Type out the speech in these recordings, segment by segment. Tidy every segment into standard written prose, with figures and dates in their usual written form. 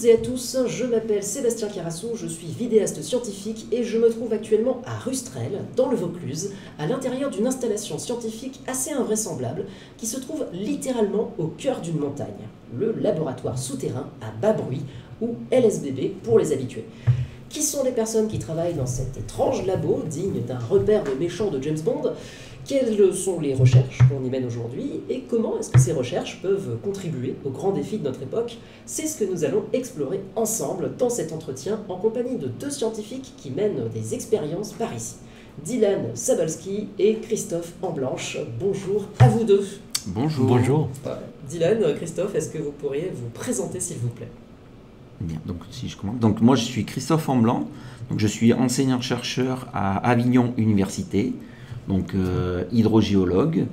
toutes et à tous, je m'appelle Sébastien Carassou, je suis vidéaste scientifique et je me trouve actuellement à Rustrel, dans le Vaucluse, à l'intérieur d'une installation scientifique assez invraisemblable qui se trouve littéralement au cœur d'une montagne, le laboratoire souterrain à bas bruit, ou LSBB pour les habitués. Qui sont les personnes qui travaillent dans cet étrange labo, digne d'un repère de méchants de James Bond? Quelles sont les recherches qu'on y mène aujourd'hui et comment est-ce que ces recherches peuvent contribuer aux grands défis de notre époque? C'est ce que nous allons explorer ensemble dans cet entretien en compagnie de deux scientifiques qui mènent des expériences par ici. Dylan Sabolski et Christophe Amblanche. Bonjour à vous deux. Bonjour. Bonjour. Dylan, Christophe, est-ce que vous pourriez vous présenter s'il vous plaît? Bien, donc si je commence. Donc moi je suis Christophe Amblanche, donc je suis enseignant-chercheur à Avignon Université, donc hydrogéologue.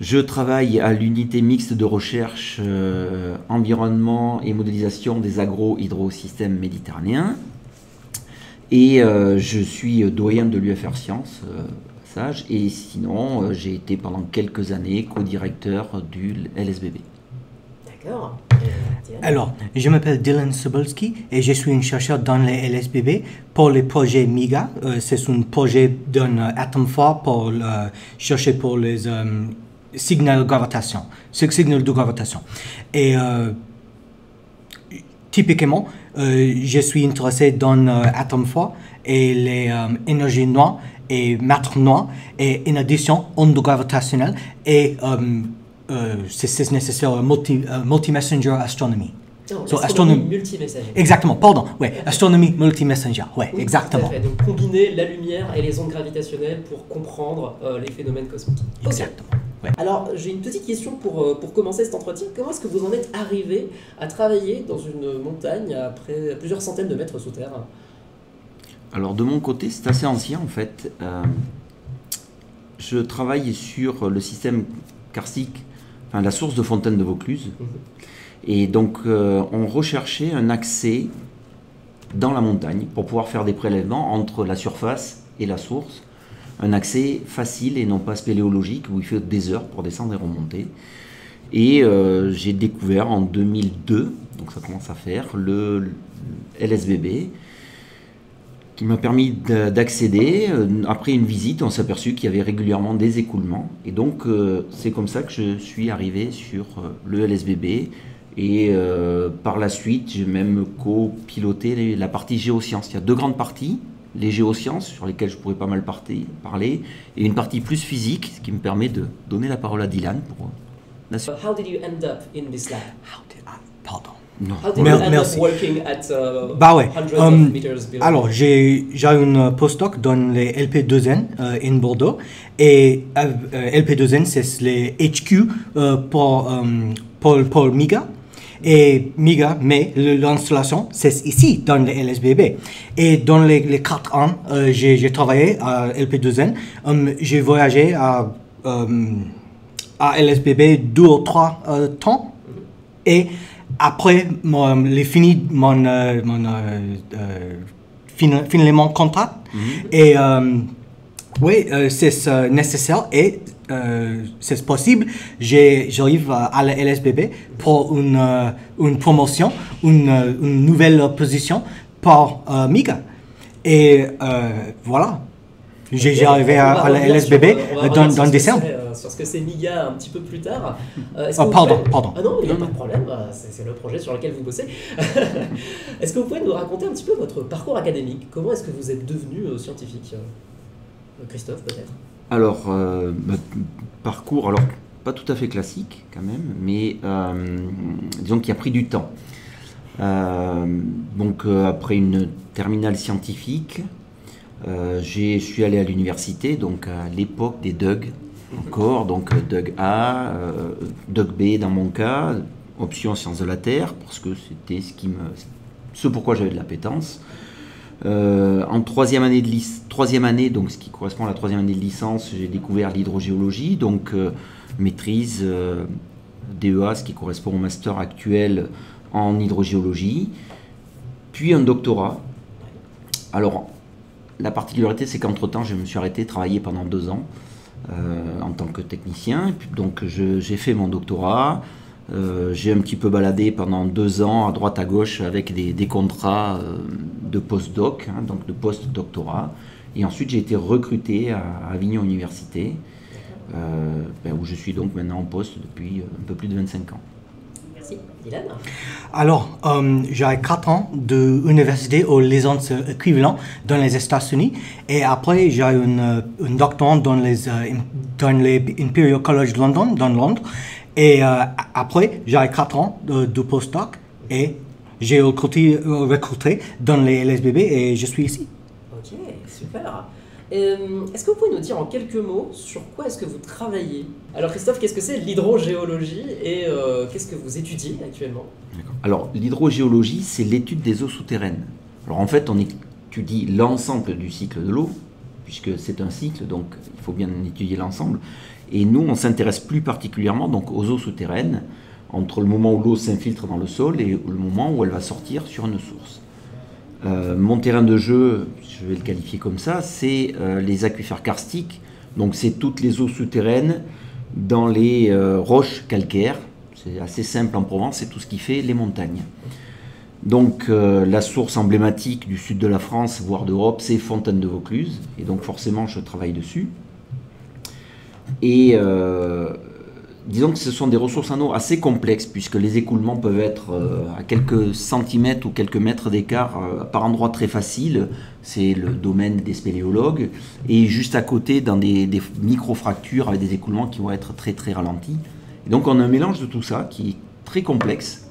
Je travaille à l'unité mixte de recherche environnement et modélisation des agro-hydrosystèmes méditerranéens. Et je suis doyen de l'UFR Sciences, Sage, et sinon j'ai été pendant quelques années co-directeur du LSBB. D'accord. Alors, je m'appelle Dylan Sabolski et je suis un chercheur dans les LSBB pour le projet MIGA. C'est un projet d'un atome fort pour chercher pour les signaux de gravitation. Et typiquement, je suis intéressé dans l'atome fort et les énergies noires et matières noires et en addition, ondes gravitationnelles et c'est nécessaire multi-messenger astronomy. Oh, astronomie multi-messenger. Exactement, pardon. Ouais, astronomie multi-messenger. Ouais, oui, exactement. Tout à fait. Donc combiner la lumière et les ondes gravitationnelles pour comprendre les phénomènes cosmiques. Exactement. Okay. Ouais. Alors j'ai une petite question pour commencer cet entretien. Comment est-ce que vous en êtes arrivé à travailler dans une montagne après plusieurs centaines de mètres sous terre? Alors de mon côté, c'est assez ancien en fait. Je travaille sur le système karstique, enfin la source de Fontaine de Vaucluse. Et donc on recherchait un accès dans la montagne pour pouvoir faire des prélèvements entre la surface et la source. Un accès facile et non pas spéléologique où il faut des heures pour descendre et remonter. Et j'ai découvert en 2002, donc ça commence à faire, le LSBB, qui m'a permis d'accéder. Après une visite, on s'est aperçu qu'il y avait régulièrement des écoulements. Et donc, c'est comme ça que je suis arrivé sur le LSBB. Et par la suite, j'ai même copiloté la partie géosciences. Il y a deux grandes parties. Les géosciences, sur lesquelles je pourrais pas mal parler, et une partie plus physique, ce qui me permet de donner la parole à Dylan pour la suite. How did you end up in this lab? Pardon. Non. How did you end up working at bah ouais. hundreds of meters below? Alors, j'ai une postdoc dans les LP2N in Bordeaux. Et LP2N, c'est les HQ pour MIGA. Et MIGA, mais l'installation, c'est ici, dans les LSBB. Et dans les 4 ans, j'ai travaillé à LP2N. J'ai voyagé à LSBB 2 ou 3 temps. Et après, j'ai fini mon contrat. Et oui, c'est nécessaire et c'est possible. J'arrive à la LSBB pour une promotion, une nouvelle position pour MIGA. Et voilà. J'ai arrivé à la LSBB dans décembre. Sur ce que c'est MIGA un petit peu plus tard. Pardon. Ah non, il n'y a pas de problème, c'est le projet sur lequel vous bossez. Est-ce que vous pouvez nous raconter un petit peu votre parcours académique? Comment est-ce que vous êtes devenu scientifique? Christophe, peut-être? Alors, parcours, alors pas tout à fait classique quand même, mais disons qu'il a pris du temps. Donc après une terminale scientifique, je suis allé à l'université, donc à l'époque des DUG encore, donc DUG A, DUG B dans mon cas, option sciences de la Terre, parce que c'était ce pourquoi j'avais de l'appétence. En troisième année, donc ce qui correspond à la troisième année de licence, j'ai découvert l'hydrogéologie, donc maîtrise DEA, ce qui correspond au master actuel en hydrogéologie, puis un doctorat. Alors, la particularité, c'est qu'entre-temps, je me suis arrêté de travailler pendant 2 ans en tant que technicien. Et puis, donc, j'ai fait mon doctorat. J'ai un petit peu baladé pendant 2 ans à droite à gauche avec des contrats de postdoc, hein, donc de post-doctorat. Et ensuite, j'ai été recruté à Avignon Université, où je suis donc maintenant en poste depuis un peu plus de 25 ans. Merci. Dylan? Alors, j'ai 4 ans d'université aux licences équivalentes dans les États-Unis et après j'ai un doctorat dans l'Imperial College de London, dans Londres. Et après, j'ai 4 ans de postdoc et j'ai recruté dans les LSBB et je suis ici. Ok, super. Est-ce que vous pouvez nous dire en quelques mots sur quoi est-ce que vous travaillez? Alors Christophe, qu'est-ce que c'est l'hydrogéologie et qu'est-ce que vous étudiez actuellement? Alors l'hydrogéologie, c'est l'étude des eaux souterraines. Alors en fait, on étudie l'ensemble du cycle de l'eau, puisque c'est un cycle, donc il faut bien étudier l'ensemble. Et nous, on s'intéresse plus particulièrement donc, aux eaux souterraines, entre le moment où l'eau s'infiltre dans le sol et le moment où elle va sortir sur une source. Mon terrain de jeu, je vais le qualifier comme ça, c'est les aquifères karstiques. Donc c'est toutes les eaux souterraines dans les roches calcaires. C'est assez simple en Provence, c'est tout ce qui fait les montagnes. Donc la source emblématique du sud de la France, voire d'Europe, c'est Fontaine de Vaucluse. Et donc forcément, je travaille dessus. Et disons que ce sont des ressources en eau assez complexes, puisque les écoulements peuvent être à quelques centimètres ou quelques mètres d'écart par endroits très faciles. C'est le domaine des spéléologues. Et juste à côté, dans des micro-fractures avec des écoulements qui vont être très très ralentis. Et donc on a un mélange de tout ça qui est très complexe.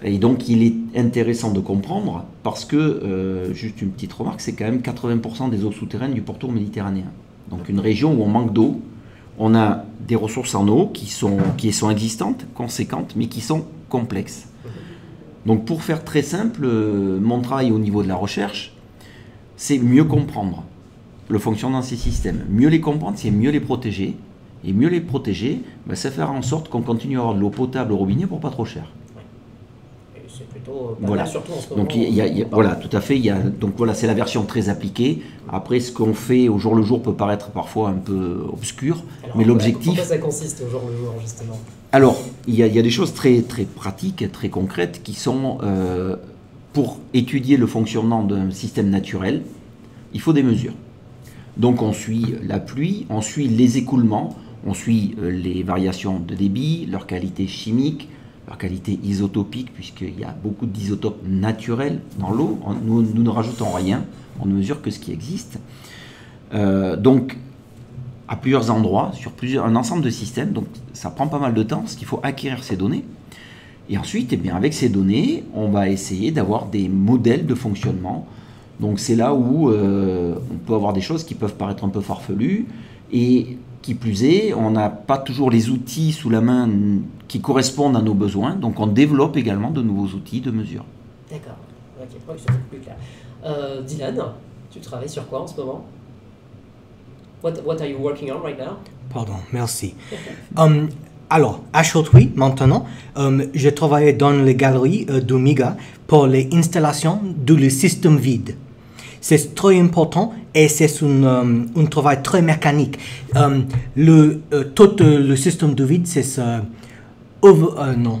Et donc il est intéressant de comprendre parce que, juste une petite remarque, c'est quand même 80% des eaux souterraines du pourtour méditerranéen. Donc une région où on manque d'eau, on a des ressources en eau qui sont existantes, conséquentes, mais qui sont complexes. Donc pour faire très simple, mon travail au niveau de la recherche, c'est mieux comprendre le fonctionnement de ces systèmes. Mieux les comprendre, c'est mieux les protéger. Et mieux les protéger, c'est faire en sorte qu'on continue à avoir de l'eau potable au robinet pour pas trop cher. C'est plutôt voilà. Surtout en ce moment. Donc voilà, tout à fait. Donc voilà, c'est la version très appliquée. Après, ce qu'on fait au jour le jour peut paraître parfois un peu obscur, alors, mais l'objectif. Comment ça consiste au jour le jour justement? Alors, il y a des choses très très pratiques, très concrètes, qui sont pour étudier le fonctionnement d'un système naturel, il faut des mesures. Donc on suit la pluie, on suit les écoulements, on suit les variations de débit, leur qualité chimique, leur qualité isotopique, puisqu'il y a beaucoup d'isotopes naturels dans l'eau. Nous ne rajoutons rien, on ne mesure que ce qui existe. Donc, à plusieurs endroits, sur un ensemble de systèmes, donc ça prend pas mal de temps, parce qu'il faut acquérir ces données. Et ensuite, avec ces données, on va essayer d'avoir des modèles de fonctionnement. Donc c'est là où on peut avoir des choses qui peuvent paraître un peu farfelues, et qui plus est, on n'a pas toujours les outils sous la main qui correspondent à nos besoins, donc on développe également de nouveaux outils de mesure. D'accord, ok, c'est beaucoup plus clair. Dylan, tu travailles sur quoi en ce moment? What are you working on right now? Pardon, merci. Alors, à Chautuy, maintenant, je travaille dans les galeries de MIGA pour les installations du système vide. C'est très important et c'est un travail très mécanique. Tout le système de vide, c'est non.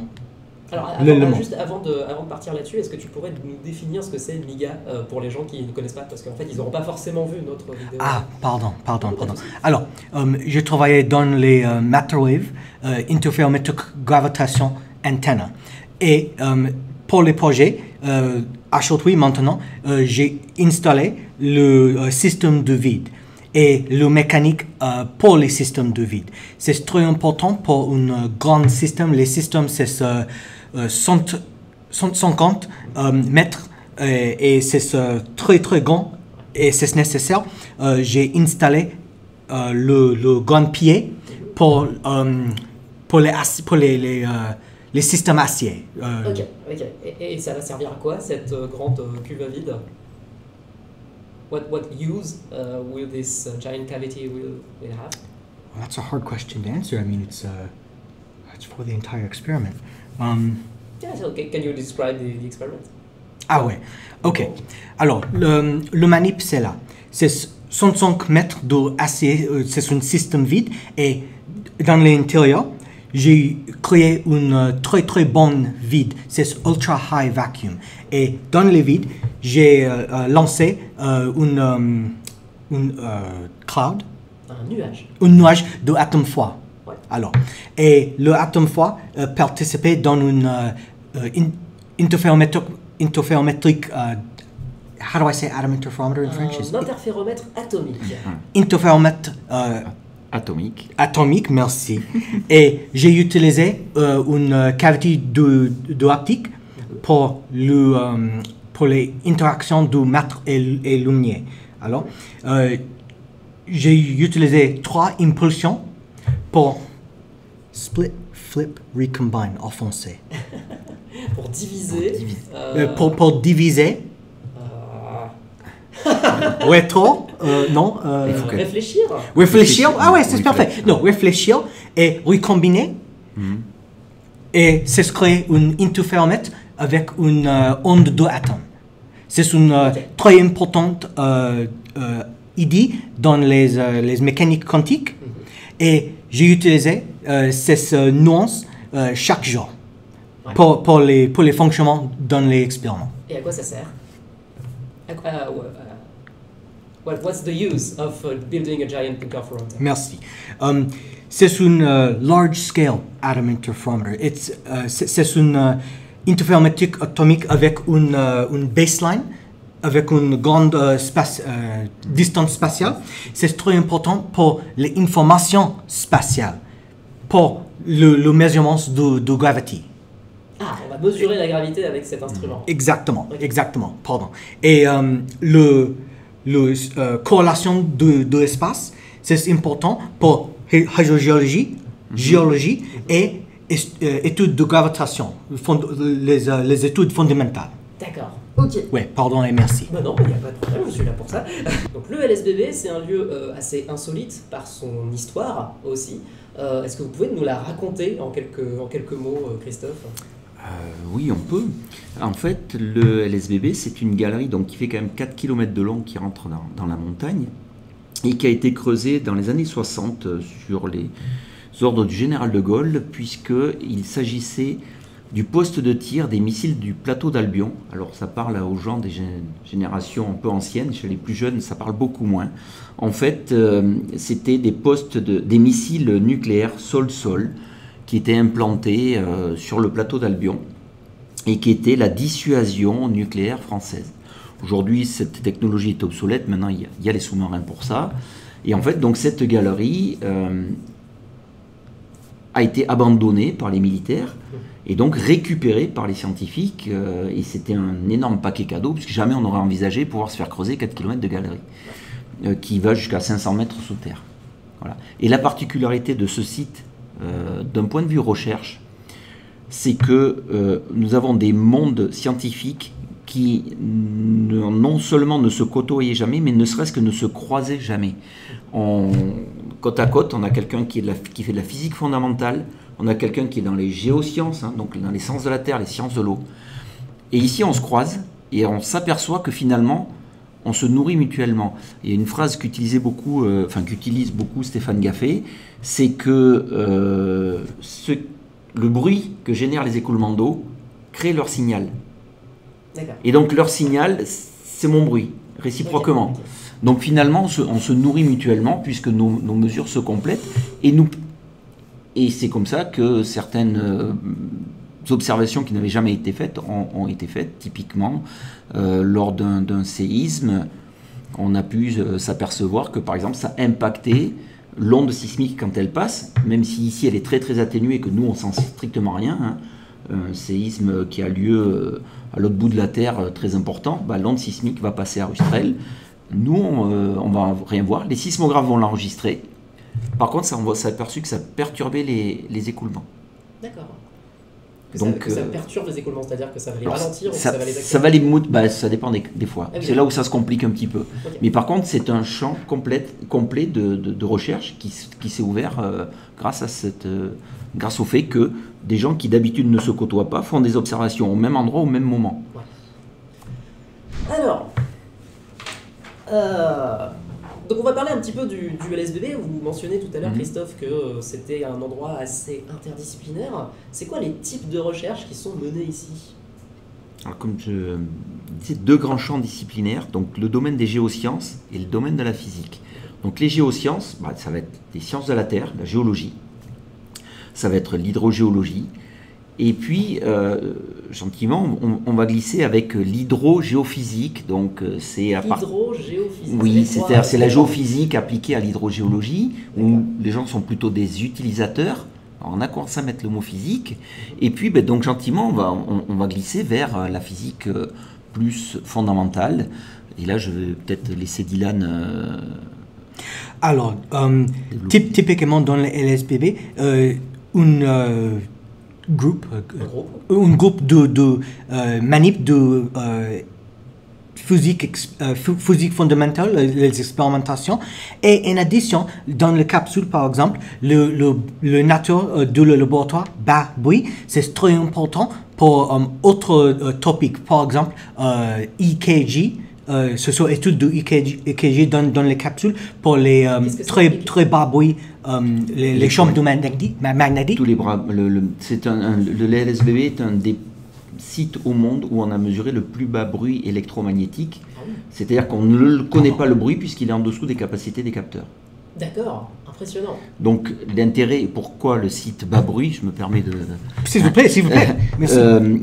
Alors, juste avant de partir là-dessus, est-ce que tu pourrais nous définir ce que c'est MIGA pour les gens qui ne connaissent pas? Parce qu'en fait, ils n'auront pas forcément vu notre vidéo. Ah, pardon. Alors, je travaillais dans les Matter Wave, Interferometric Gravitation Antenna. Et pour les projets, à Chautuy maintenant, j'ai installé le système de vide et le mécanique pour les systèmes de vide. C'est très important pour un grand système. Les systèmes, c'est 150 mètres et c'est très très grand et c'est nécessaire. J'ai installé le grand pied pour les systèmes acier. Ok. Et ça va servir à quoi cette grande cuve à vide? What use will this giant cavity will have? Well, that's a hard question to answer. I mean, it's for the entire experiment. Yeah, so can you describe the experiment? Ah ouais, ok. Alors, le manip, c'est là. C'est 105 mètres d'acier, c'est un système vide. Et dans l'intérieur, j'ai créé une très très bonne vide, c'est ultra high vacuum. Et dans le vide, j'ai lancé une cloud, un nuage de atomes fois. Ouais. Alors, et le atome fois participait dans une interférométrique. How do I say atom interferometer in French? Un interféromètre atomique. Interféromètre atomique, merci. Et j'ai utilisé une cavité de optique pour les interactions du maître et lumière. Alors, j'ai utilisé 3 impulsions pour split, flip, recombine en français. Pour diviser. Pour diviser. Ouais, trop. Non. Il faut réfléchir. Réfléchir. Ah ouais, c'est parfait. Non, réfléchir et recombiner. Et c'est créer une interféromètre avec une onde d'atomes. C'est une très importante idée dans les mécaniques quantiques. Et j'ai utilisé ces nuances chaque jour pour les fonctionnements dans les expériments. Et à quoi ça sert? What's the use of building a giant interferometer? Merci. C'est une large-scale atom interferometer. C'est une interférométrique atomique avec une baseline, avec une grande distance spatiale. C'est très important pour les informations spatiales, pour le measurement de gravité. Ah, on va mesurer la gravité avec cet instrument. Exactement, Okay. exactement, pardon. Et corrélation de l'espace, c'est important pour hydrogéologie, géologie et études de gravitation, les études fondamentales. D'accord, ok. Ouais, pardon et merci. Ben non, il n'y a pas de problème, je suis là pour ça. Donc le LSBB, c'est un lieu assez insolite par son histoire aussi. Est-ce que vous pouvez nous la raconter en quelques mots, Christophe? Oui, on peut. En fait, le LSBB, c'est une galerie donc, qui fait quand même 4 km de long, qui rentre dans la montagne, et qui a été creusée dans les années 60 sur les ordres du général de Gaulle, puisqu'il s'agissait du poste de tir des missiles du plateau d'Albion. Alors ça parle aux gens des générations un peu anciennes, chez les plus jeunes ça parle beaucoup moins. En fait, c'était des postes des missiles nucléaires sol-sol, qui était implanté sur le plateau d'Albion et qui était la dissuasion nucléaire française. Aujourd'hui, cette technologie est obsolète. Maintenant, il y a les sous-marins pour ça. Et en fait, donc, cette galerie a été abandonnée par les militaires et donc récupérée par les scientifiques. Et c'était un énorme paquet cadeau, puisque jamais on n'aurait envisagé pouvoir se faire creuser 4 km de galerie, qui va jusqu'à 500 mètres sous terre. Voilà. Et la particularité de ce site, d'un point de vue recherche, c'est que nous avons des mondes scientifiques qui non seulement ne se côtoyaient jamais, mais ne serait-ce que ne se croisaient jamais. Côte à côte, on a quelqu'un qui fait de la physique fondamentale, on a quelqu'un qui est dans les géosciences, donc dans les sciences de la Terre, les sciences de l'eau. Et ici, on se croise et on s'aperçoit que finalement, on se nourrit mutuellement. Il y a une phrase qu'utilise beaucoup Stéphane Gaffet, c'est que le bruit que génèrent les écoulements d'eau crée leur signal. Et donc leur signal, c'est mon bruit, réciproquement. Okay. Donc finalement, on se nourrit mutuellement puisque nos mesures se complètent. Et c'est comme ça que certaines observations qui n'avaient jamais été faites ont été faites. Typiquement, lors d'un séisme, on a pu s'apercevoir que par exemple ça impactait l'onde sismique quand elle passe, même si ici elle est très très atténuée et que nous on sent strictement rien. Hein. Un séisme qui a lieu à l'autre bout de la Terre très important, l'onde sismique va passer à Rustrel. Nous on va rien voir, les sismographes vont l'enregistrer. Par contre on s'est aperçu que ça perturbait les écoulements. D'accord. Donc, ça perturbe les écoulements, c'est-à-dire que ça va les ralentir ou ça va les accélérer. Ça dépend des fois. Ah oui, c'est là où ça se complique un petit peu. Okay. Mais par contre, c'est un champ complet de recherche qui s'est ouvert grâce au fait que des gens qui d'habitude ne se côtoient pas font des observations au même endroit, au même moment. Ouais. Alors, Donc on va parler un petit peu du LSBB. Vous mentionnez tout à l'heure, Mhm. Christophe, que c'était un endroit assez interdisciplinaire. C'est quoi les types de recherches qui sont menées ici? Alors, comme je disais, deux grands champs disciplinaires, donc le domaine des géosciences et le domaine de la physique. Donc les géosciences, ça va être les sciences de la Terre, la géologie, ça va être l'hydrogéologie, et puis gentiment on va glisser avec l'hydrogéophysique, donc c'est à part... Hydrogéophysique. Oui, c'est-à-dire c'est la géophysique appliquée à l'hydrogéologie, où les gens sont plutôt des utilisateurs. Alors, on a commencé à mettre le mot physique, et puis donc gentiment on va glisser vers la physique plus fondamentale. Et là je vais peut-être laisser Dylan... Alors, typiquement dans le LSBB, un groupe de manip de physique fondamentale, les expérimentations, et en addition, dans la capsule par exemple, le nature de le laboratoire bas bruit, c'est très important pour autre topic, par exemple EKG. Ce sont études de EKG dans les capsules pour les très bas bruit, les champs magnétiques. Tous les bras, le LSBB est un des sites au monde où on a mesuré le plus bas bruit électromagnétique. Ah oui. C'est-à-dire qu'on ne connaît pas le bruit puisqu'il est en dessous des capacités des capteurs. D'accord, impressionnant. Donc l'intérêt, pourquoi le site bas bruit, je me permets de... S'il vous plaît, merci.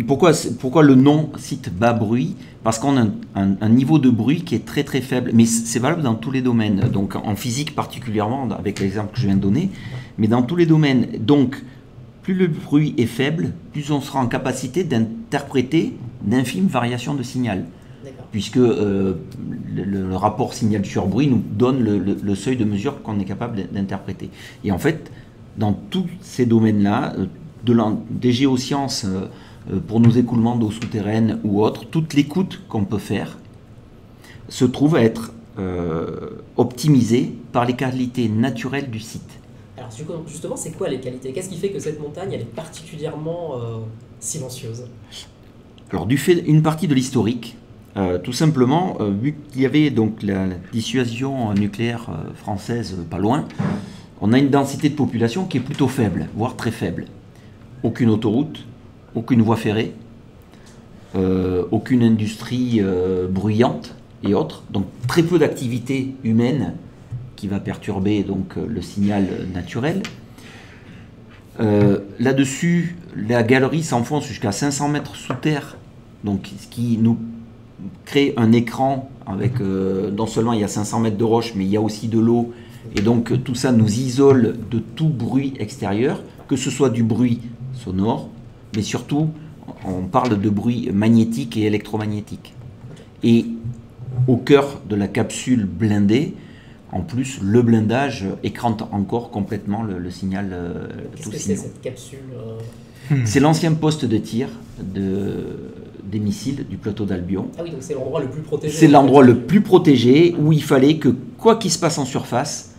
Pourquoi le nom site bas bruit? Parce qu'on a un niveau de bruit qui est très très faible, mais c'est valable dans tous les domaines, donc en physique particulièrement, avec l'exemple que je viens de donner, mais dans tous les domaines. Donc plus le bruit est faible, plus on sera en capacité d'interpréter d'infimes variations de signal. Puisque le rapport signal sur bruit nous donne le seuil de mesure qu'on est capable d'interpréter. Et en fait, dans tous ces domaines-là, des géosciences pour nos écoulements d'eau souterraine ou autres, toute l'écoute qu'on peut faire se trouve à être optimisée par les qualités naturelles du site. Alors justement, c'est quoi les qualités? Qu'est-ce qui fait que cette montagne elle est particulièrement silencieuse? Alors, du fait une partie de l'historique, tout simplement, vu qu'il y avait donc la dissuasion nucléaire française pas loin, on a une densité de population qui est plutôt faible, voire très faible. Aucune autoroute, aucune voie ferrée, aucune industrie bruyante et autres, donc très peu d'activité humaine qui va perturber donc le signal naturel. Là-dessus, la galerie s'enfonce jusqu'à 500 mètres sous terre, donc ce qui nous crée un écran avec non seulement il y a 500 mètres de roche, mais il y a aussi de l'eau, et donc tout ça nous isole de tout bruit extérieur, que ce soit du bruit sonore, mais surtout on parle de bruit magnétique et électromagnétique. Et au cœur de la capsule blindée, en plus, le blindage écrante encore complètement le signal. Qu'est-ce que c'est cette capsule C'est l'ancien poste de tir des missiles du plateau d'Albion. Ah oui, donc c'est l'endroit le plus protégé. C'est l'endroit le plus protégé où il fallait que, quoi qu'il se passe en surface,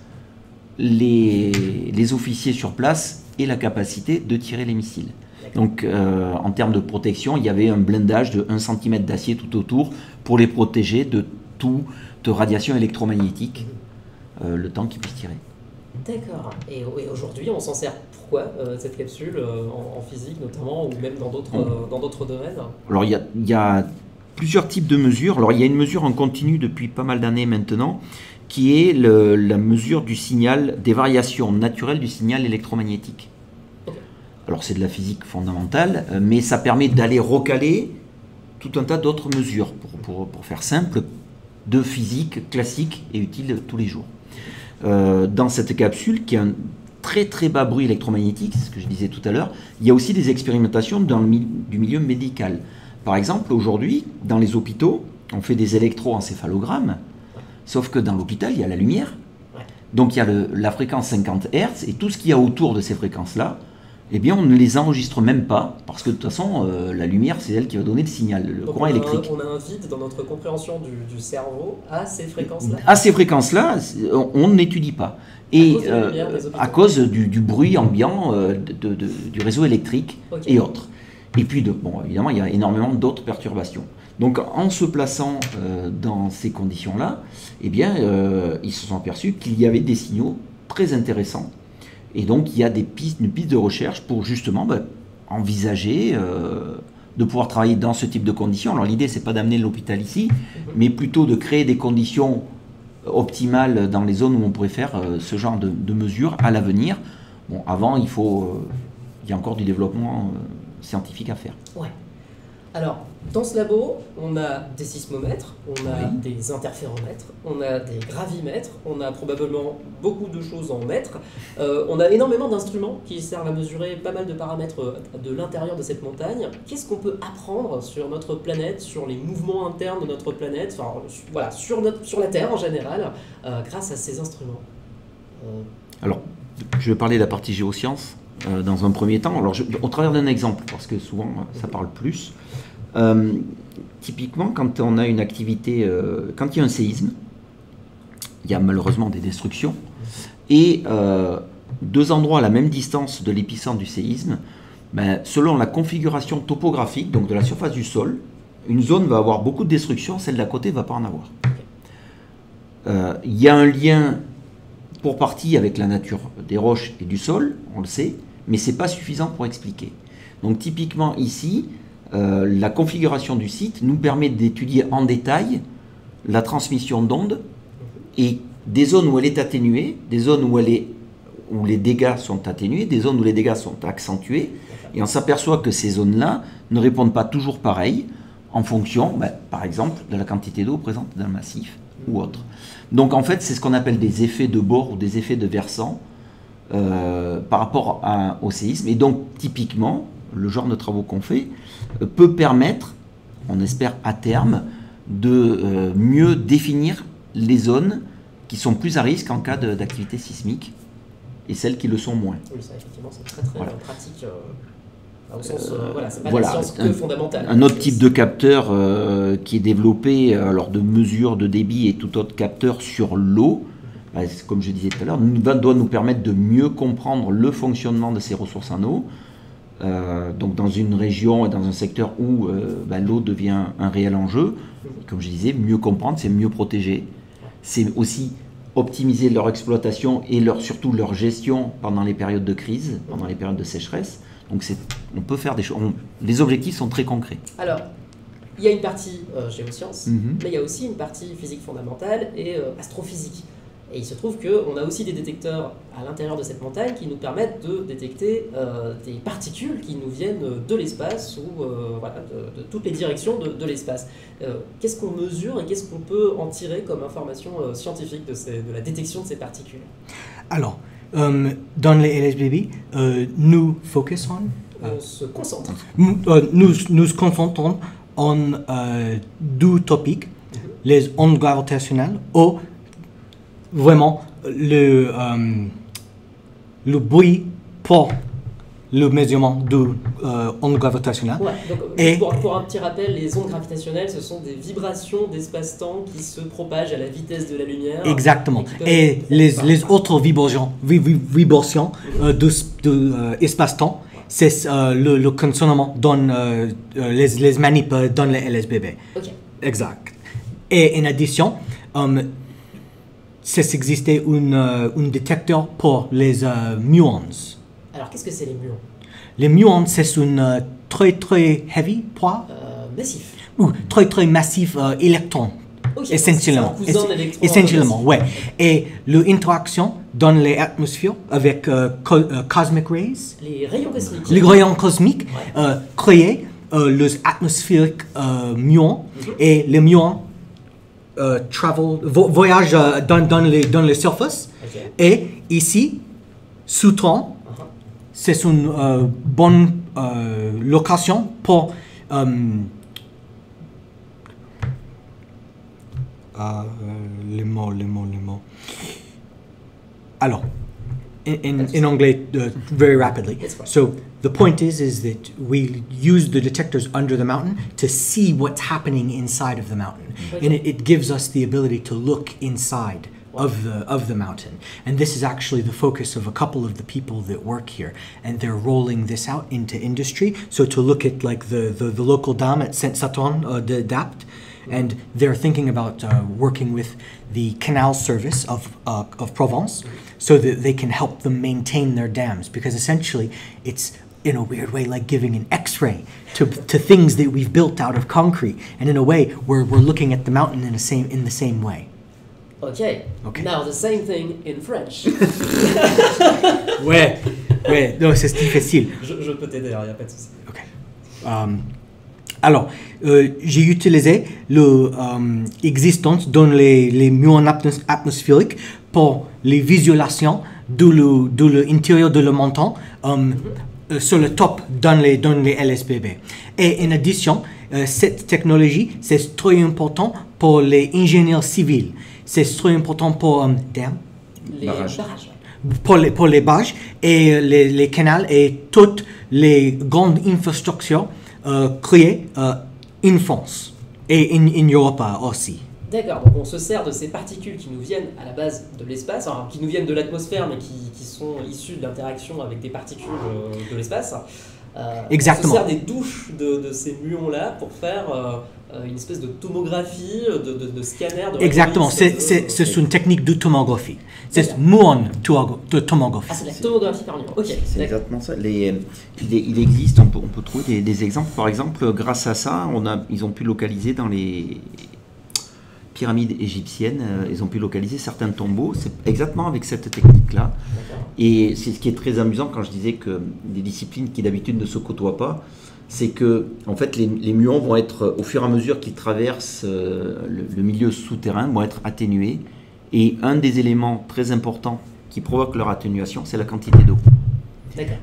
les officiers sur place aient la capacité de tirer les missiles. Donc, en termes de protection, il y avait un blindage de 1 cm d'acier tout autour pour les protéger de toute radiation électromagnétique. Le temps qu'ils puissent tirer. D'accord. Et aujourd'hui, on s'en sert pourquoi cette capsule en physique notamment, ou même dans d'autres domaines? Alors il y a plusieurs types de mesures. Alors il y a une mesure en continu depuis pas mal d'années maintenant, qui est la mesure du signal, des variations naturelles du signal électromagnétique. Okay. Alors c'est de la physique fondamentale, mais ça permet d'aller recaler tout un tas d'autres mesures, pour faire simple, de physique classique et utile tous les jours. Dans cette capsule, qui a un très très bas bruit électromagnétique, c'est ce que je disais tout à l'heure, il y a aussi des expérimentations du milieu médical. Par exemple, aujourd'hui, dans les hôpitaux, on fait des électroencéphalogrammes, sauf que dans l'hôpital, il y a la lumière. Donc il y a la fréquence 50 Hz, et tout ce qu'il y a autour de ces fréquences-là, eh bien, on ne les enregistre même pas, parce que de toute façon, la lumière, c'est elle qui va donner le signal, le courant électrique. On a un vide dans notre compréhension du cerveau à ces fréquences-là. À ces fréquences-là, on n'étudie pas. Et à cause du bruit ambiant, du réseau électrique et autres. Et puis, évidemment, il y a énormément d'autres perturbations. Donc en se plaçant dans ces conditions-là, eh bien, ils se sont aperçus qu'il y avait des signaux très intéressants. Et donc il y a une piste de recherche pour justement envisager de pouvoir travailler dans ce type de conditions. Alors l'idée, c'est pas d'amener l'hôpital ici, mais plutôt de créer des conditions optimales dans les zones où on pourrait faire ce genre de mesures à l'avenir. Bon, avant, il y a encore du développement scientifique à faire. Ouais. Alors, dans ce labo, on a des sismomètres, on a Oui. des interféromètres, on a des gravimètres, on a probablement beaucoup de choses en mètres. On a énormément d'instruments qui servent à mesurer pas mal de paramètres de l'intérieur de cette montagne. Qu'est-ce qu'on peut apprendre sur notre planète, sur les mouvements internes de notre planète, enfin, voilà, sur la Terre en général, grâce à ces instruments? Alors, je vais parler de la partie géosciences dans un premier temps. Alors, au travers d'un exemple, parce que souvent, ça parle plus. Typiquement, quand on a une activité, quand il y a un séisme, il y a malheureusement des destructions, et deux endroits à la même distance de l'épicentre du séisme, selon la configuration topographique, donc de la surface du sol, une zone va avoir beaucoup de destruction, celle d'à côté ne va pas en avoir. Il y a un lien pour partie avec la nature des roches et du sol, on le sait, mais ce n'est pas suffisant pour expliquer. Donc typiquement ici, la configuration du site nous permet d'étudier en détail la transmission d'ondes et des zones où elle est atténuée, des zones où les dégâts sont atténués, des zones où les dégâts sont accentués, et on s'aperçoit que ces zones-là ne répondent pas toujours pareil en fonction, par exemple, de la quantité d'eau présente dans le massif ou autre. Donc en fait, c'est ce qu'on appelle des effets de bord ou des effets de versant par rapport au séisme. Et donc typiquement, le genre de travaux qu'on fait peut permettre, on espère à terme, de mieux définir les zones qui sont plus à risque en cas d'activité sismique et celles qui le sont moins. Oui, ça effectivement, c'est très pratique. Au sens, c'est pas voilà, la science que fondamentale. Un autre type de capteur qui est développé lors de mesures de débit et tout autre capteur sur l'eau, comme je disais tout à l'heure, doit nous permettre de mieux comprendre le fonctionnement de ces ressources en eau. Donc dans une région et dans un secteur où l'eau devient un réel enjeu, comme je disais, mieux comprendre, c'est mieux protéger. C'est aussi optimiser leur exploitation et surtout leur gestion pendant les périodes de crise, pendant les périodes de sécheresse. Donc on peut faire des choses. Les objectifs sont très concrets. Alors, il y a une partie géosciences, mais il y a aussi une partie physique fondamentale et astrophysique. Et il se trouve qu'on a aussi des détecteurs à l'intérieur de cette montagne qui nous permettent de détecter des particules qui nous viennent de l'espace ou de toutes les directions de l'espace. Qu'est-ce qu'on mesure et qu'est-ce qu'on peut en tirer comme information scientifique de la détection de ces particules? Alors, dans les LSBB, nous focusons, on se concentre. nous concentrons en deux topics, les ondes gravitationnelles ou vraiment le bruit pour le mesurement de ondes gravitationnelles. Ouais, donc, et pour un petit rappel, les ondes gravitationnelles, ce sont des vibrations d'espace-temps qui se propagent à la vitesse de la lumière. Exactement. Et les autres vibrations de espace-temps, c'est le conditionnement dans les manips dans les LSBB. Ok. Exact. Et en addition, c'est existé un détecteur pour les muons. Alors, qu'est-ce que c'est les muons? Les muons, c'est un très très heavy poids, Massif. ou très très massif électron. Okay, Essentiellement. c'est un cousin d'électrons. Essentiellement, ouais. Et l'interaction dans les atmosphères avec cosmic rays, les rayons cosmiques. les rayons cosmiques, créent les atmosphériques muons, et les muons voyagent dans les surfaces. Okay. Et ici, sous terre, c'est une bonne location pour les mots. Alors, in anglais, very rapidly. So the point is that we use the detectors under the mountain to see what's happening inside of the mountain, Okay. and it gives us the ability to look inside of the mountain. And this is actually the focus of a couple of the people that work here, and they're rolling this out into industry. So to look at like the local dam at Saint-Saturne de d'Apt, and they're thinking about working with the canal service of Provence, so that they can help them maintain their dams, because essentially it's in a weird way like giving an x-ray to things that we've built out of concrete, and in a way we're looking at the mountain in the same way. Okay. Now the same thing in French. ouais, non, c'est difficile. Je peux t'aider, il n'y a pas de souci. Ok. Alors, j'ai utilisé l'existence dans les muons atmosphériques pour les visualisations de l'intérieur de le montant sur le top dans les LSBB. Et en addition, cette technologie, c'est très important pour les ingénieurs civils. C'est très important pour les barrages. Pour les barrages et les canaux et toutes les grandes infrastructures créées en France et en Europe aussi. D'accord, donc on se sert de ces particules qui nous viennent à la base de l'espace, enfin, qui nous viennent de l'atmosphère, mais qui sont issues de l'interaction avec des particules de l'espace. Exactement. On se sert des douches de ces muons-là pour faire une espèce de tomographie, de scanner. Exactement, c'est une technique de tomographie. C'est muon de tomographie. Ah, c'est la tomographie par muon, ok. C'est exactement ça. Il existe, on peut trouver des exemples. Par exemple, grâce à ça, ils ont pu localiser dans les pyramides égyptiennes, ils ont pu localiser certains tombeaux. C'est exactement avec cette technique-là. Et c'est ce qui est très amusant quand je disais que des disciplines qui d'habitude ne se côtoient pas, c'est que en fait les muons vont être, au fur et à mesure qu'ils traversent le milieu souterrain, vont être atténués. Et un des éléments très importants qui provoque leur atténuation, c'est la quantité d'eau.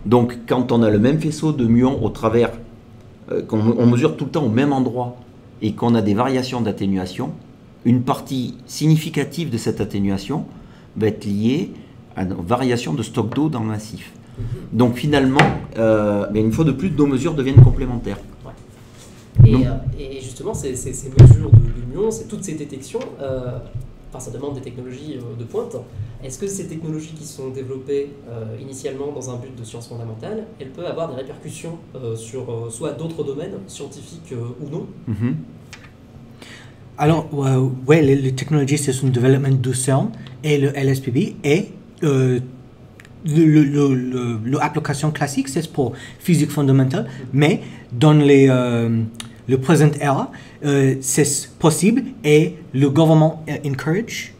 Donc quand on a le même faisceau de muons au travers, qu'on mesure tout le temps au même endroit et qu'on a des variations d'atténuation, une partie significative de cette atténuation va être liée à une variation de stock d'eau dans le massif. Donc finalement, une fois de plus, nos mesures deviennent complémentaires. Ouais. Et justement, ces mesures de muons, toutes ces détections, ça demande des technologies de pointe. Est-ce que ces technologies qui sont développées initialement dans un but de sciences fondamentales, elles peuvent avoir des répercussions sur soit d'autres domaines scientifiques ou non? Alors, ouais, les technologies, c'est un développement du CERN et le LSPB, et l'application classique, c'est pour physique fondamentale, mais dans le présent era, c'est possible, et le gouvernement encourage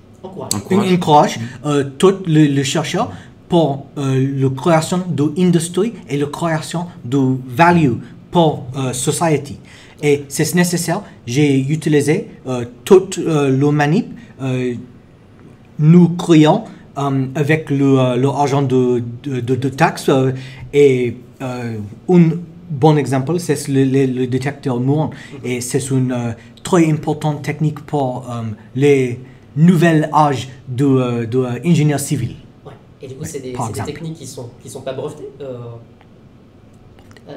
tous les chercheurs pour la création de l'industrie et la création de value pour society. Et c'est nécessaire, j'ai utilisé toute le manip, nous créons avec l'argent de taxes, et un bon exemple, c'est le détecteur muon, et c'est une très importante technique pour les nouvelles âges d'ingénieurs civils. Ouais. Et du coup, c'est des techniques qui sont pas brevetées.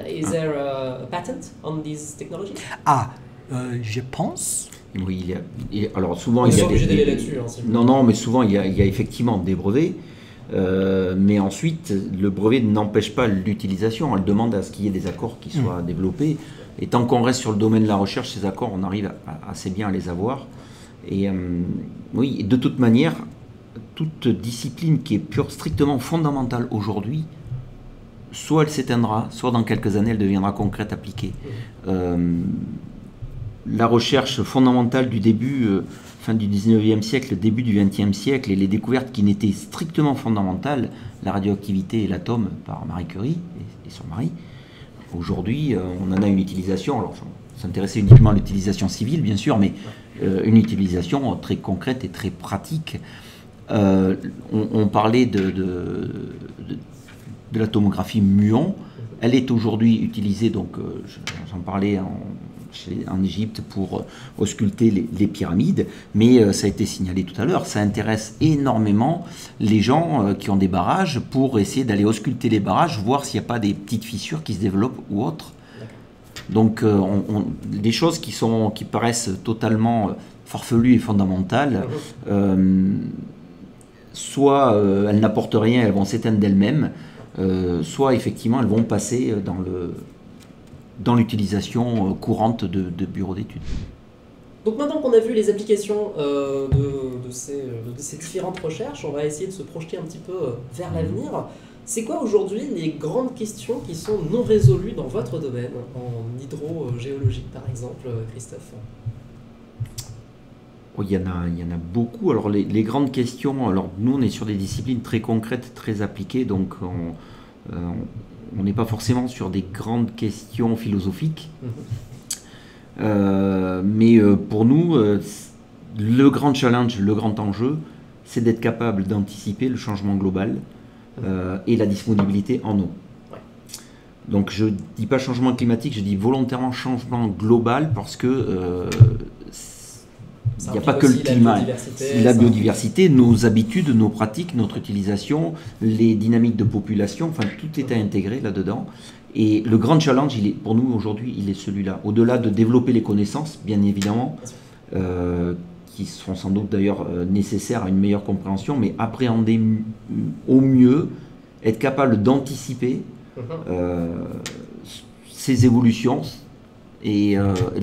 Is there a patent on these technologies? Je pense. Oui, alors souvent il y a non, mais souvent il y a effectivement des brevets, mais ensuite le brevet n'empêche pas l'utilisation. Elle demande à ce qu'il y ait des accords qui soient développés. Et tant qu'on reste sur le domaine de la recherche, ces accords, on arrive assez bien à les avoir. Et oui, de toute manière, toute discipline qui est strictement fondamentale aujourd'hui, soit elle s'éteindra, soit dans quelques années elle deviendra concrète, appliquée. La recherche fondamentale du début, fin du 19e siècle, début du 20e siècle, et les découvertes qui n'étaient strictement fondamentales, la radioactivité et l'atome par Marie Curie et son mari, aujourd'hui on en a une utilisation, alors on s'intéressait uniquement à l'utilisation civile bien sûr, mais une utilisation très concrète et très pratique. On parlait de la tomographie muon. Elle est aujourd'hui utilisée, donc j'en parlais en Égypte pour ausculter les pyramides, mais ça a été signalé tout à l'heure, ça intéresse énormément les gens qui ont des barrages pour essayer d'aller ausculter les barrages, voir s'il n'y a pas des petites fissures qui se développent ou autres. Donc des choses qui paraissent totalement farfelues et fondamentales, soit elles n'apportent rien, elles vont s'éteindre d'elles-mêmes, soit effectivement elles vont passer dans l'utilisation courante de bureaux d'études. Donc maintenant qu'on a vu les applications de ces différentes recherches, on va essayer de se projeter un petit peu vers l'avenir. C'est quoi aujourd'hui les grandes questions qui sont non résolues dans votre domaine, en hydrogéologie par exemple, Christophe? Il y en a beaucoup. Alors les grandes questions, alors nous on est sur des disciplines très concrètes, très appliquées, donc on n'est pas forcément sur des grandes questions philosophiques. Mais pour nous, le grand challenge, le grand enjeu, c'est d'être capable d'anticiper le changement global et la disponibilité en eau. Donc je ne dis pas changement climatique, je dis volontairement changement global parce que il n'y a pas que le climat, la biodiversité, nos habitudes, nos pratiques, notre utilisation, les dynamiques de population, enfin tout est à intégrer là-dedans. Et le grand challenge, pour nous aujourd'hui, il est celui-là. Au-delà de développer les connaissances, bien évidemment, qui seront sans doute d'ailleurs nécessaires à une meilleure compréhension, mais appréhender au mieux, être capable d'anticiper ces évolutions et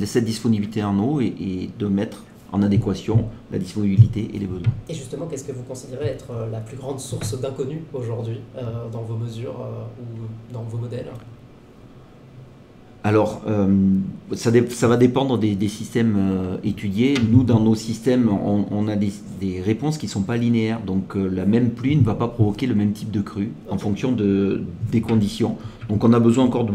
cette disponibilité en eau et de mettre en adéquation la disponibilité et les besoins. Et justement, qu'est-ce que vous considérez être la plus grande source d'inconnu aujourd'hui dans vos mesures ou dans vos modèles? Alors, ça va dépendre des systèmes étudiés. Nous, dans nos systèmes, on a des réponses qui ne sont pas linéaires. Donc, la même pluie ne va pas provoquer le même type de crue en fonction des conditions. Donc, on a besoin encore de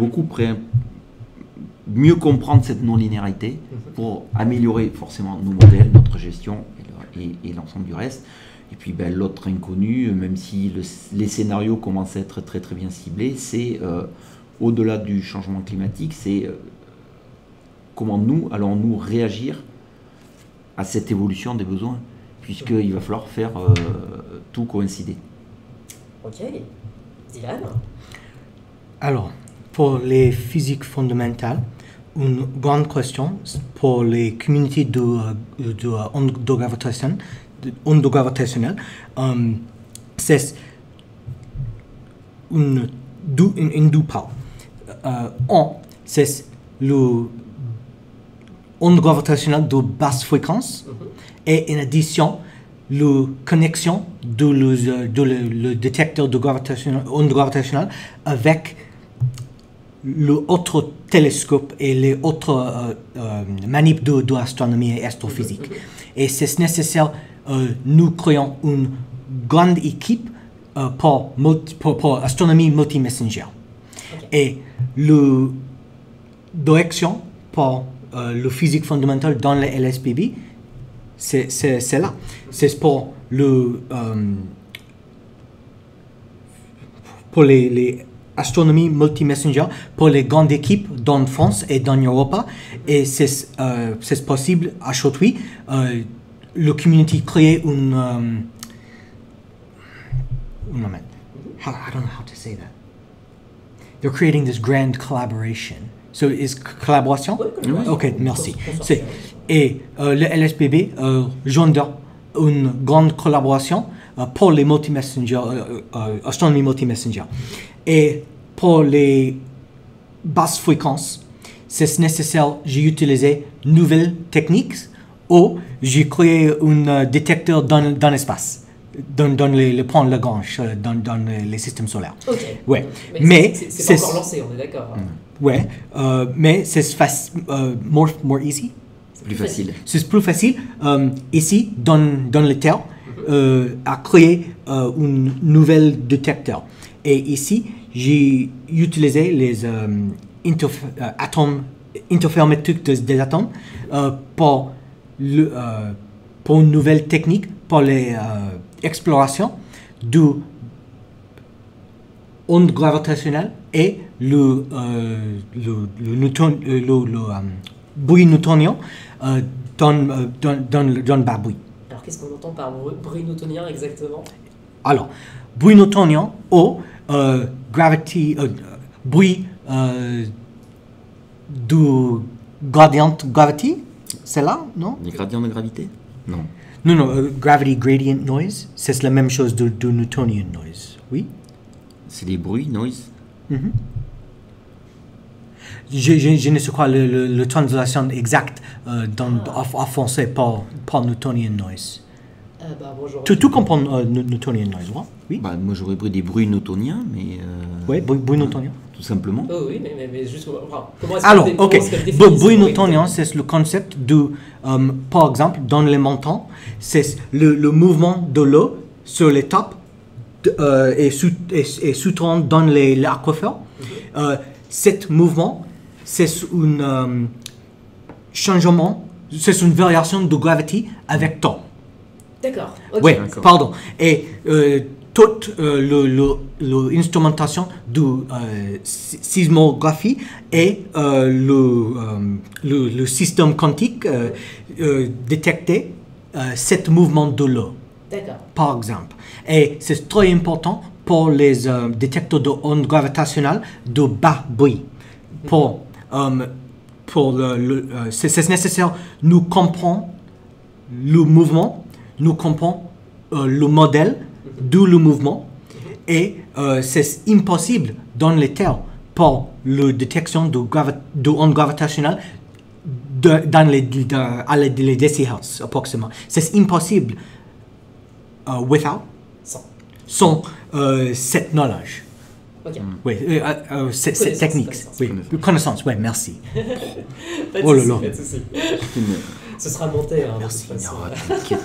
mieux comprendre cette non-linéarité pour améliorer forcément nos modèles, notre gestion et l'ensemble du reste. Et puis l'autre inconnu, même si les scénarios commencent à être très très bien ciblés, c'est au-delà du changement climatique, c'est comment nous allons-nous réagir à cette évolution des besoins, puisqu'il va falloir faire tout coïncider. Ok. Dylan? Alors, pour les physiques fondamentales, une grande question pour les communautés d'ondes gravitationnelles, c'est une deux parts. C'est l'onde gravitationnelle de basse fréquence et en addition, la connexion le détecteur de onde gravitationnelle avec l'autre télescope et les autres manips de astronomie et astrophysique. Et c'est nécessaire, nous créons une grande équipe pour astronomie multi-messenger. Et la direction pour le physique fondamentale dans le LSPB, c'est là. C'est pour les astronomie multi-messenger pour les grandes équipes dans France et dans l'Europe. Et c'est possible aujourd'hui. La communauté crée une... I don't know how to say that. They're creating this grand collaboration. So, is collaboration? Oui. Ok, merci. Et le LSPB gère une grande collaboration pour les multi-messenger, astronomie multi-messenger. Et pour les basses fréquences, c'est nécessaire j'ai utilisé nouvelles techniques ou j'ai créé un détecteur dans l'espace. Dans les points Lagrange, dans les systèmes solaires. Ok. Ouais. Mais c'est pas encore lancé, on est d'accord. Ouais. Mais c'est more easy. Plus facile. C'est plus facile ici dans le Terre à créer un nouvel détecteur. Et ici j'ai utilisé les atomes interférométriques des atomes pour une nouvelle technique pour les explorations de ondes gravitationnelles et le bruit newtonien dans le bruit. Alors qu'est-ce qu'on entend par bruit newtonien exactement? Alors, bruit newtonien ou bruit du gradient de gravité, c'est là, non? Les gradients de gravité? Non. Non, non, gravity gradient noise, c'est la même chose de Newtonian noise, oui? C'est des bruits, noise. Je ne sais quoi le translation exacte en français par Newtonian noise. Tout comprend Newtonian noise, oui? Bah, moi j'aurais pris des bruits newtoniens, mais... Oui, bruit newtonien. Tout simplement. Oh oui, mais juste... comment est-ce Alors, qu'elle ok, définit bruit newtonien, c'est le concept de, par exemple, dans les montagnes, c'est le mouvement de l'eau sur les tops et souterrain dans les aquifères. Cet mouvement, c'est un changement, c'est une variation de gravité avec temps. D'accord. Okay. Oui, pardon. Et toute l'instrumentation de sismographie et le système quantique détectait ce mouvement de l'eau. D'accord. Par exemple. Et c'est très important pour les détecteurs de ondes gravitationnelles de bas bruit. C'est nécessaire, nous comprenons le mouvement, nous comprenons le modèle de le mouvement, et c'est impossible dans les terres pour la détection de ondes gravitationnelles dans les décihertz approximativement. C'est impossible sans cette knowledge. Ok. Oui, cette technique. Oui, connaissance, oui, merci. Pas de Oh là souci, là. pas de souci. Ce sera monté. Hein, Merci. de toute façon. Non, t'inquiète.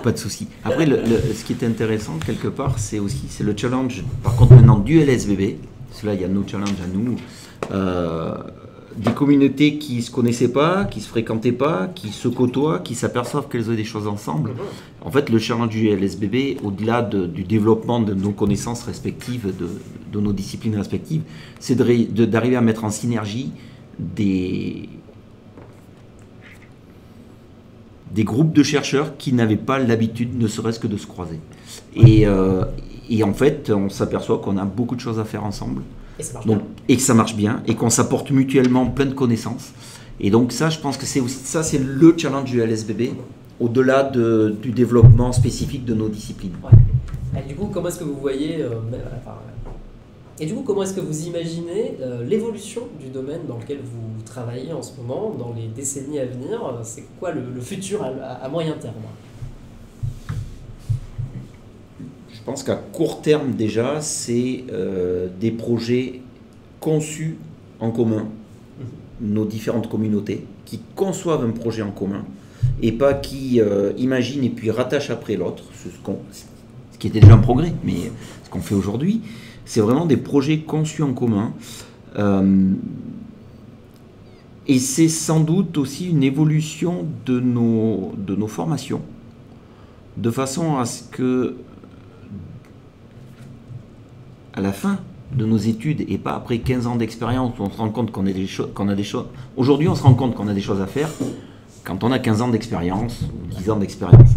Pas de souci. Après, ce qui est intéressant quelque part, c'est le challenge, par contre maintenant du LSBB. Cela, il y a nos challenges à nous. Des communautés qui ne se connaissaient pas, qui ne se fréquentaient pas, qui se côtoient, qui s'aperçoivent qu'elles ont des choses ensemble. En fait, le challenge du LSBB, au-delà du développement de nos connaissances respectives, de nos disciplines respectives, c'est d'arriver à mettre en synergie des groupes de chercheurs qui n'avaient pas l'habitude, ne serait-ce que de se croiser. Et en fait, on s'aperçoit qu'on a beaucoup de choses à faire ensemble. Et ça marche bien. Et que ça marche bien, et qu'on s'apporte mutuellement plein de connaissances. Et donc ça, je pense que c'est le challenge du LSBB, au-delà du développement spécifique de nos disciplines. Ouais. Et du coup, comment est-ce que vous voyez... Et du coup, comment est-ce que vous imaginez l'évolution du domaine dans lequel vous travaillez en ce moment, dans les décennies à venir? C'est quoi le futur à moyen terme? Je pense qu'à court terme déjà, c'est des projets conçus en commun, nos différentes communautés, qui conçoivent un projet en commun, et pas qui imaginent et puis rattachent après l'autre, ce qui était déjà un progrès, mais ce qu'on fait aujourd'hui, c'est vraiment des projets conçus en commun. Et c'est sans doute aussi une évolution de nos formations, de façon à ce que, à la fin de nos études, et pas après 15 ans d'expérience, où on se rend compte qu'on a des choses... Aujourd'hui, on se rend compte qu'on a des choses à faire quand on a 15 ans d'expérience, ou 10 ans d'expérience.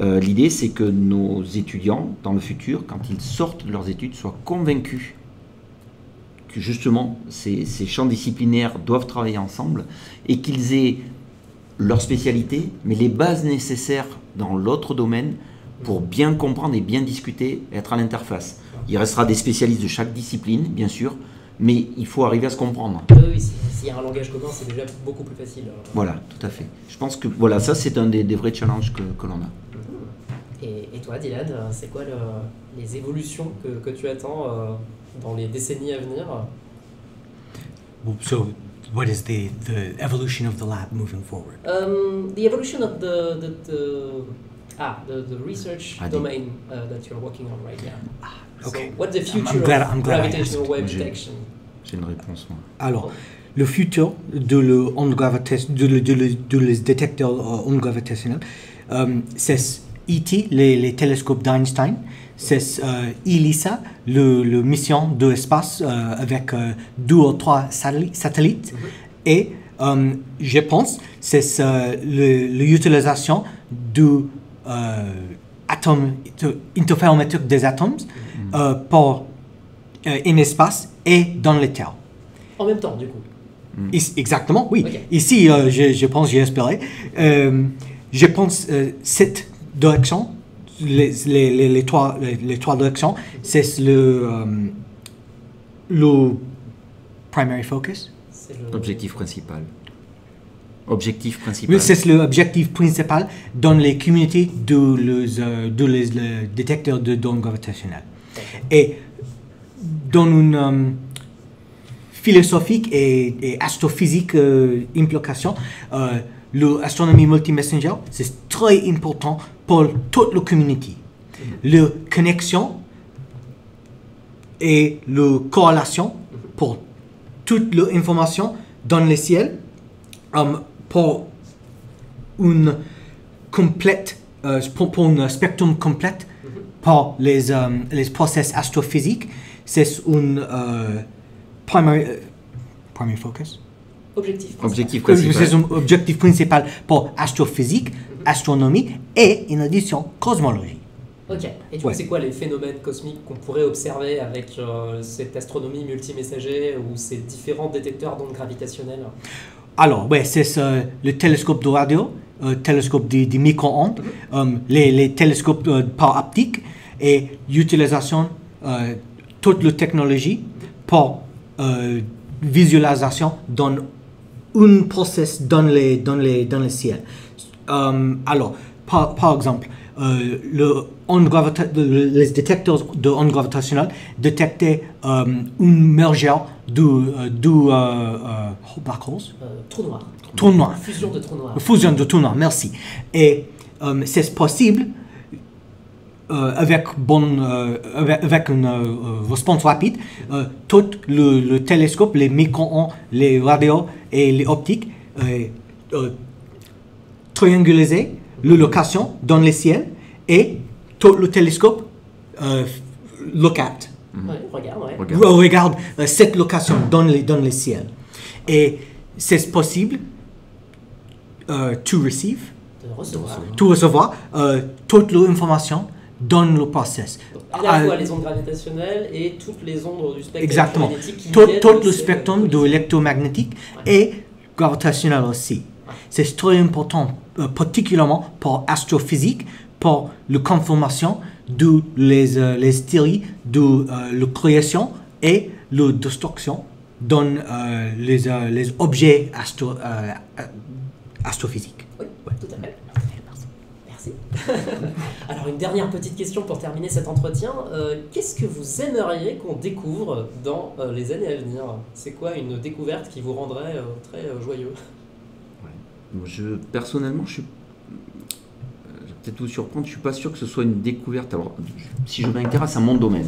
L'idée, c'est que nos étudiants, dans le futur, quand ils sortent de leurs études, soient convaincus que justement, ces champs disciplinaires doivent travailler ensemble, et qu'ils aient leur spécialité, mais les bases nécessaires dans l'autre domaine pour bien comprendre et bien discuter, être à l'interface. Il restera des spécialistes de chaque discipline, bien sûr, mais il faut arriver à se comprendre. Oui, s'il y a un langage commun, c'est déjà beaucoup plus facile. Voilà, tout à fait. Je pense que voilà, ça c'est un des vrais challenges que l'on a. Et toi, Dylan, c'est quoi les évolutions que tu attends dans les décennies à venir? So, what is the evolution of the lab moving forward? The evolution of the research domain that you're working on right now. Okay. So, what's the future I'm glad of I gravitational asked. wave detection? J'ai une réponse, moi. Alors, le futur de les détecteurs ondes gravitationnelles, c'est ET, les télescopes d'Einstein, c'est ELISA, le mission de l'espace avec 2 ou 3 satellites, et je pense c'est l'utilisation de interférométrique des atomes pour un espace et dans les terres. En même temps, du coup. Exactement, oui. Okay. Ici, je pense, j'ai espéré. je pense cette direction, les trois directions, c'est le primary focus. Objectif principal. Objectif Oui, principal. c'est l'objectif principal dans les communautés de les détecteurs de ondes gravitationnelles. Et dans une philosophique et astrophysique implication, l'astronomie multi-messenger, c'est très important pour toute la communauté. La connexion et la corrélation pour toute l'information dans le ciel pour une complète, pour un spectrum complet pour les process astrophysiques, c'est un primary focus. Objectif Objectif principal. principal. C'est un objectif principal pour astrophysique, astronomie et, en addition, cosmologie. Ok. Et du coup, Ouais. c'est quoi les phénomènes cosmiques qu'on pourrait observer avec cette astronomie multimessager ou ces différents détecteurs d'ondes gravitationnelles? Alors, ouais, c'est le télescope de radio, télescope des micro-ondes, les télescopes par optique et l'utilisation de toute la technologie pour visualisation dans un process dans le ciel. Alors, par exemple, les détecteurs de ondes gravitationnelles détectaient une mergeur du black holes. Trou noir. Trou noir. Fusion de trou noir. Fusion de trou noir, merci. Et c'est possible avec une réponse rapide, tout le télescope, les micro-ondes, les radios et les optiques trianguliser la location dans le ciel et tout le télescope look at. Ouais, regarde, ouais. Regarde cette location dans le ciel. Et c'est possible to recevoir toute l'information dans le process. À la fois les ondes gravitationnelles et toutes les ondes du spectre Exactement. électromagnétique qui Tout viennent le de spectrum de l'électromagnétique et gravitationnel aussi. C'est très important, particulièrement pour astrophysique, pour la confirmation de les théories de la création et la destruction dans les objets astrophysiques. Oui, tout à fait. Merci. Alors, une dernière petite question pour terminer cet entretien. Qu'est-ce que vous aimeriez qu'on découvre dans les années à venir? C'est quoi une découverte qui vous rendrait très joyeux? Personnellement, je vais peut-être vous surprendre, je ne suis pas sûr que ce soit une découverte. Alors, si je m'intéresse à mon domaine,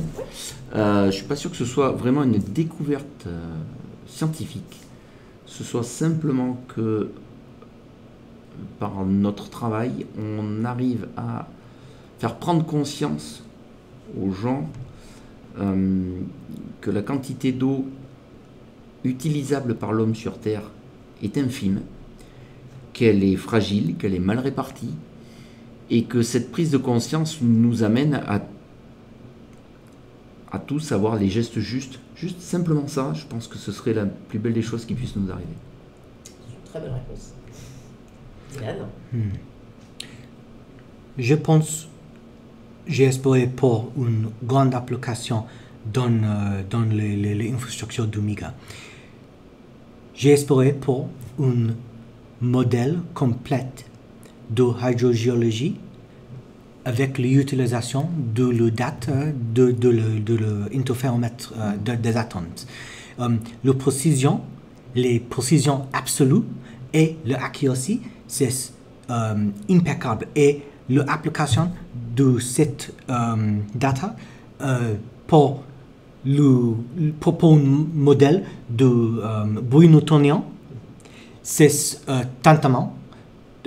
je ne suis pas sûr que ce soit vraiment une découverte scientifique. Ce soit simplement que par notre travail, on arrive à faire prendre conscience aux gens que la quantité d'eau utilisable par l'homme sur Terre est infime, qu'elle est fragile, qu'elle est mal répartie, et que cette prise de conscience nous amène à tous avoir les gestes justes. Juste simplement ça, je pense que ce serait la plus belle des choses qui puissent nous arriver. C'est une très belle réponse. Dylan? Je pense, j'ai espéré pour une grande application dans les infrastructures d'Omega. J'ai espéré pour un modèle complet de hydrogéologie avec l'utilisation de la data de l'interféromètre des atomes. La précision, les précisions absolues et l'accuracy, c'est impeccable. Et l'application de cette data pour un modèle de bruit newtonien, c'est tantamment.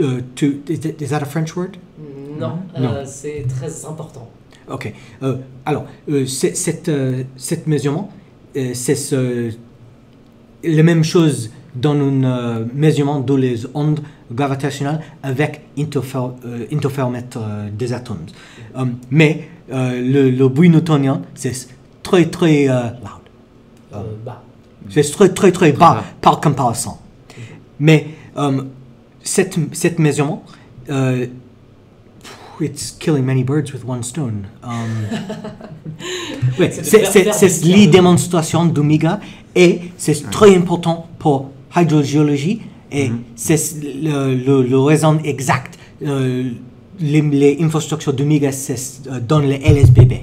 Is that a French word? Non, Non. c'est très important. Ok. Alors, cette mesurement, c'est la même chose dans un mesurement de les ondes gravitationnelles avec interféromètre des atomes. Mais le bruit newtonien, c'est très très loud. Bas. C'est très très bas par comparaison. Mais cette mesurement, It's killing many birds with one stone. Ouais, C'est de faire c'est du les bien. démonstrations d'oméga et c'est très important pour hydrogéologie et c'est le raison exact. Les infrastructures d'oméga c'est dans les LSBB.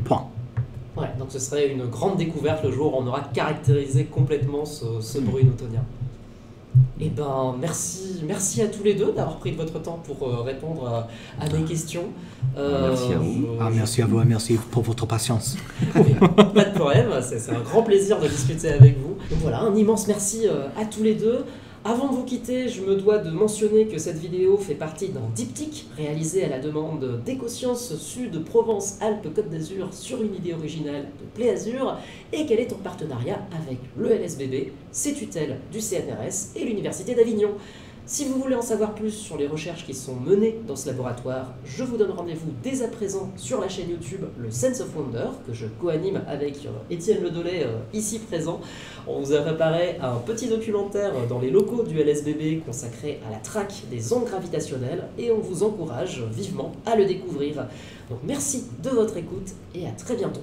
Point. Ouais, donc ce serait une grande découverte le jour où on aura caractérisé complètement ce bruit newtonien. Eh ben, merci à tous les deux d'avoir pris de votre temps pour répondre à mes questions. Merci à vous. Merci à vous et merci pour votre patience. Pas de problème, c'est un grand plaisir de discuter avec vous. Donc voilà, un immense merci à tous les deux. Avant de vous quitter, je me dois de mentionner que cette vidéo fait partie d'un diptyque réalisé à la demande d'Ecosciences Sud, Provence, Alpes, Côte d'Azur sur une idée originale de Play Azur et qu'elle est en partenariat avec le LSBB, ses tutelles du CNRS et l'Université d'Avignon. Si vous voulez en savoir plus sur les recherches qui sont menées dans ce laboratoire, je vous donne rendez-vous dès à présent sur la chaîne YouTube Le Sense of Wonder, que je co-anime avec Étienne Ledollet, ici présent. On vous a préparé un petit documentaire dans les locaux du LSBB consacré à la traque des ondes gravitationnelles et on vous encourage vivement à le découvrir. Donc merci de votre écoute et à très bientôt.